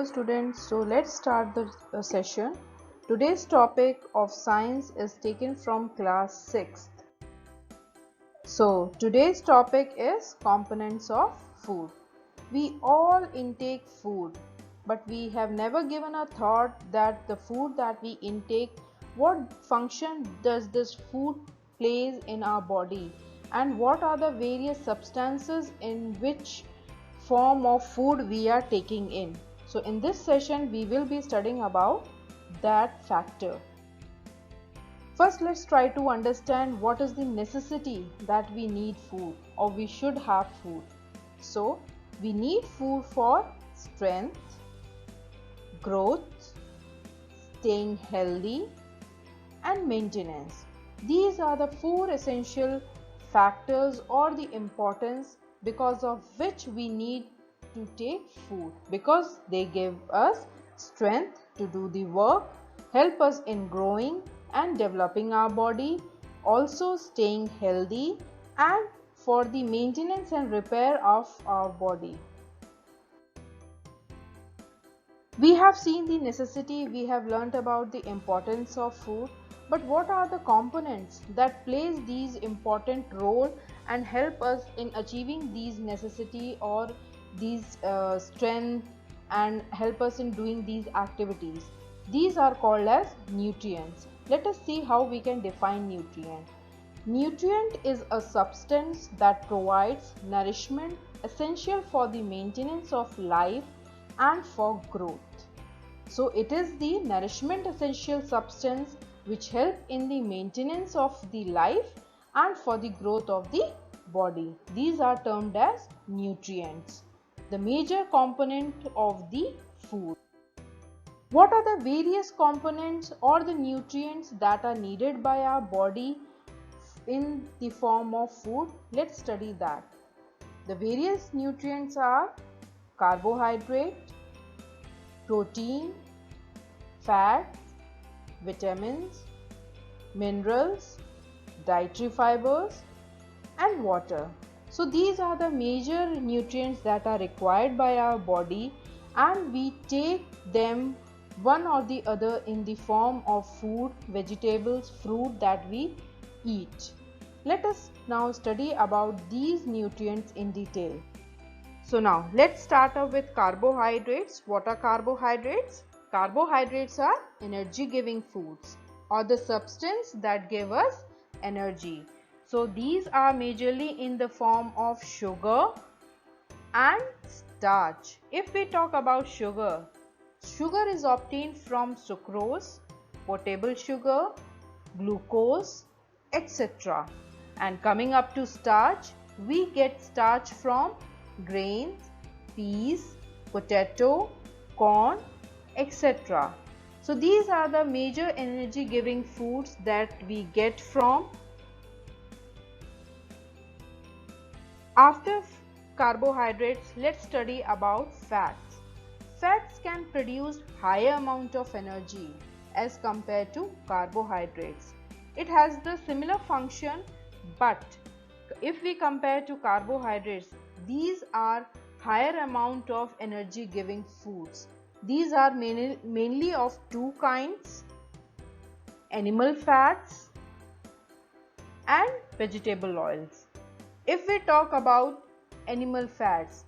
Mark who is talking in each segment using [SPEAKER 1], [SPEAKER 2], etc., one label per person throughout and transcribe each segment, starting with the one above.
[SPEAKER 1] Hello students, so let's start the session. Today's topic of science is taken from class 6th. So today's topic is components of food. We all intake food, but we have never given a thought that the food that we intake, what function does this food plays in our body, and what are the various substances in which form of food we are taking in. So in this session we will be studying about that factor. First, let's try to understand what is the necessity that we need food or we should have food. So we need food for strength, growth, staying healthy and maintenance. These are the four essential factors or the importance because of which we need to take food, because they give us strength to do the work, help us in growing and developing our body, also staying healthy and for the maintenance and repair of our body. We have seen the necessity, we have learnt about the importance of food, but what are the components that plays these important role and help us in achieving these necessity or these strength and help us in doing these activities? These are called as nutrients. Let us see how we can define nutrient. Nutrient is a substance that provides nourishment essential for the maintenance of life and for growth. So it is the nourishment essential substance which help in the maintenance of the life and for the growth of the body. These are termed as nutrients, the major component of the food. What are the various components or the nutrients that are needed by our body in the form of food? Let's study that. The various nutrients are carbohydrate, protein, fats, vitamins, minerals, dietary fibers and water. So these are the major nutrients that are required by our body and we take them one or the other in the form of food, vegetables, fruit that we eat. Let us now study about these nutrients in detail. So now let's start off with carbohydrates. What are carbohydrates? Carbohydrates are energy giving foods or the substance that give us energy. So these are majorly in the form of sugar and starch. If we talk about sugar, sugar is obtained from sucrose, potable sugar, glucose, etc. And coming up to starch, we get starch from grains, peas, potato, corn, etc. So these are the major energy giving foods that we get from. After carbohydrates, let's study about fats. Fats can produce higher amount of energy as compared to carbohydrates. It has the similar function, but if we compare to carbohydrates, these are higher amount of energy giving foods. These are mainly of two kinds: animal fats and vegetable oils. If we talk about animal fats,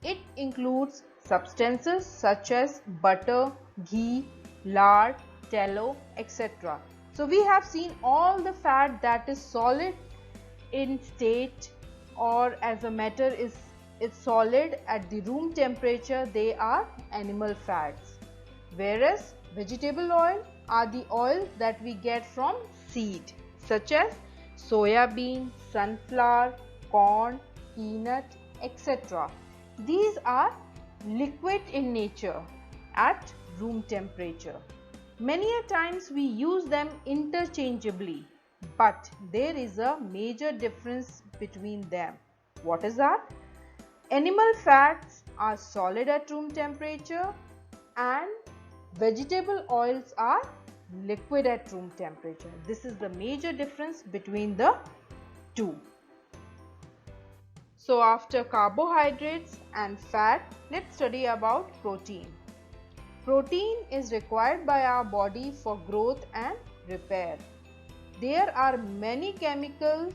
[SPEAKER 1] it includes substances such as butter, ghee, lard, tallow, etc. So we have seen all the fat that is solid in state or as a matter is solid at the room temperature, they are animal fats. Whereas vegetable oil are the oils that we get from seed such as soya bean, sunflower, corn, peanut, etc. These are liquid in nature at room temperature. Many a times we use them interchangeably, but there is a major difference between them. What is that? Animal fats are solid at room temperature and vegetable oils are liquid at room temperature. This is the major difference between the two. So after carbohydrates and fat, let's study about protein. Protein is required by our body for growth and repair. There are many chemicals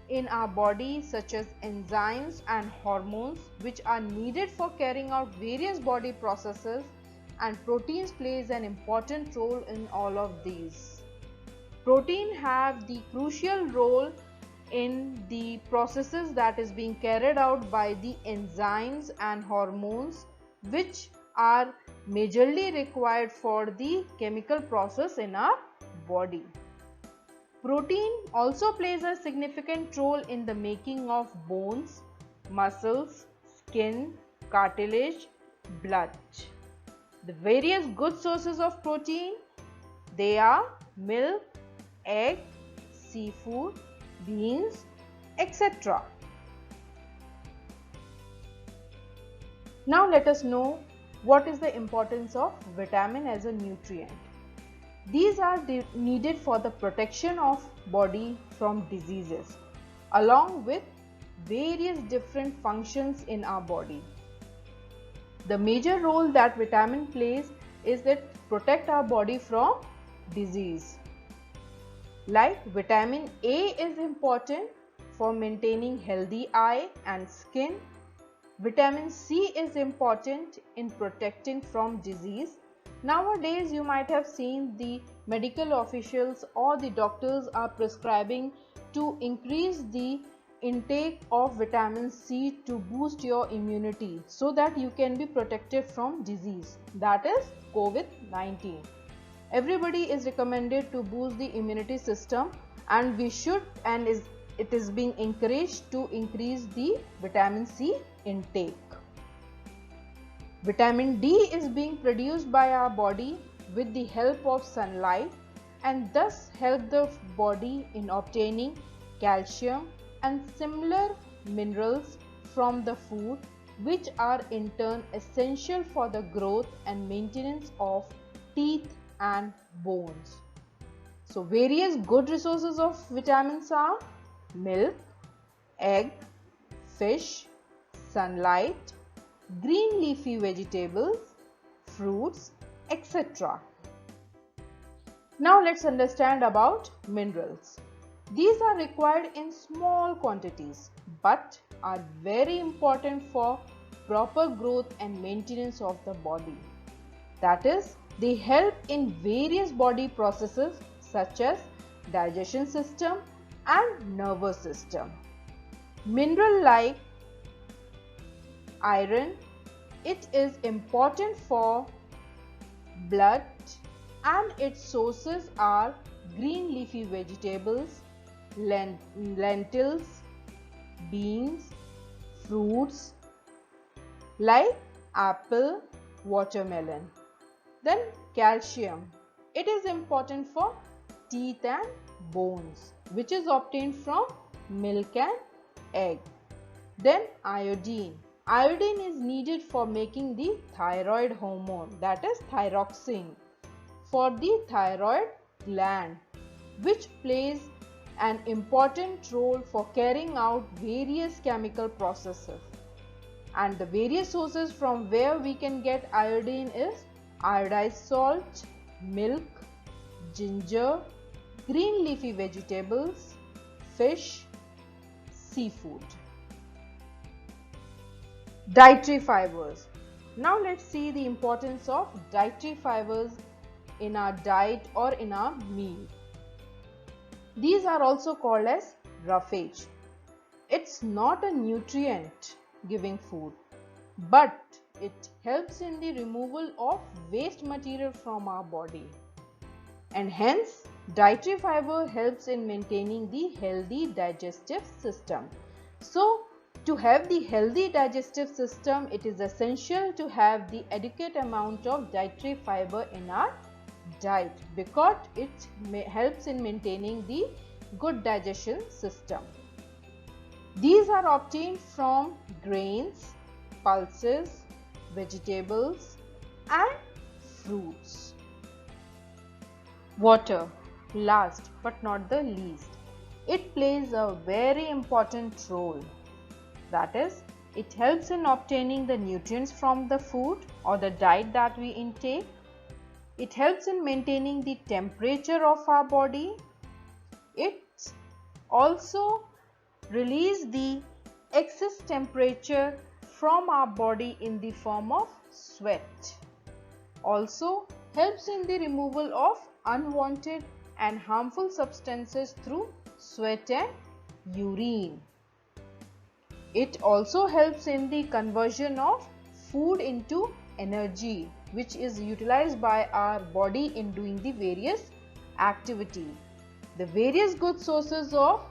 [SPEAKER 1] in our body such as enzymes and hormones which are needed for carrying out various body processes, and proteins plays an important role in all of these. Protein have the crucial role in the processes that is being carried out by the enzymes and hormones which are majorly required for the chemical process in our body. Protein also plays a significant role in the making of bones, muscles, skin, cartilage, blood. The various good sources of protein, they are milk, egg, seafood, beans, etc. Now let us know what is the importance of vitamin as a nutrient. These are needed for the protection of body from diseases along with various different functions in our body. The major role that vitamin plays is that protect our body from disease. Like vitamin A is important for maintaining healthy eye and skin. Vitamin C is important in protecting from disease. Nowadays you might have seen the medical officials or the doctors are prescribing to increase the intake of vitamin C to boost your immunity so that you can be protected from disease, that is COVID-19. Everybody is recommended to boost the immunity system, and we should, and it is being encouraged to increase the vitamin C intake. Vitamin D is being produced by our body with the help of sunlight and thus help the body in obtaining calcium and similar minerals from the food, which are in turn essential for the growth and maintenance of teeth and bones. So various good resources of vitamins are milk, egg, fish, sunlight, green leafy vegetables, fruits, etc. Now let's understand about minerals. These are required in small quantities but are very important for proper growth and maintenance of the body. That is, they help in various body processes such as digestion system and nervous system. Mineral like iron, it is important for blood and its sources are green leafy vegetables, lentils, beans, fruits like apple, watermelon. Then calcium, it is important for teeth and bones, which is obtained from milk and egg. Then iodine. Iodine is needed for making the thyroid hormone, that is thyroxine, for the thyroid gland, which plays an important role for carrying out various chemical processes. And the various sources from where we can get iodine is iodized salt, milk, ginger, green leafy vegetables, fish, seafood. Dietary fibers. Now let's see the importance of dietary fibers in our diet or in our meal. These are also called as roughage. It's not a nutrient giving food, but it helps in the removal of waste material from our body, and hence dietary fiber helps in maintaining the healthy digestive system. So to have the healthy digestive system, it is essential to have the adequate amount of dietary fiber in our diet because it helps in maintaining the good digestion system. These are obtained from grains, pulses, vegetables and fruits. Water, last but not the least. It plays a very important role. That is, it helps in obtaining the nutrients from the food or the diet that we intake. It helps in maintaining the temperature of our body. It also releases the excess temperature from our body in the form of sweat. Also helps in the removal of unwanted and harmful substances through sweat and urine. It also helps in the conversion of food into energy, which is utilized by our body in doing the various activity. The various good sources of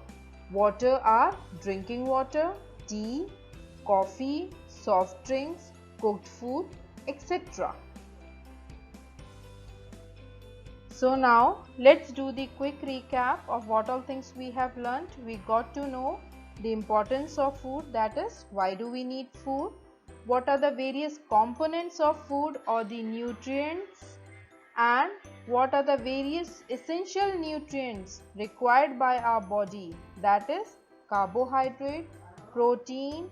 [SPEAKER 1] water are drinking water, tea, coffee, soft drinks, cooked food, etc. So now let's do the quick recap of what all things we have learnt. We got to know the importance of food, that is, why do we need food, what are the various components of food or the nutrients, and what are the various essential nutrients required by our body, that is carbohydrate, protein,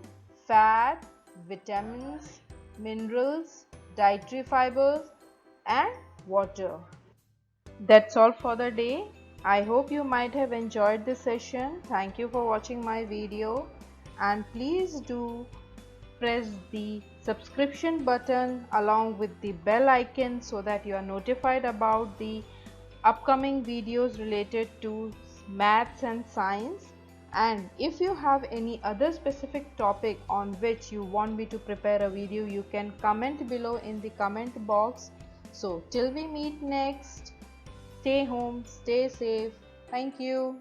[SPEAKER 1] fat, vitamins, minerals, dietary fibers and water. That's all for the day. I hope you might have enjoyed this session. Thank you for watching my video, and please do press the subscription button along with the bell icon so that you are notified about the upcoming videos related to maths and science. And if you have any other specific topic on which you want me to prepare a video, you can comment below in the comment box. So till we meet next, stay home, stay safe. Thank you.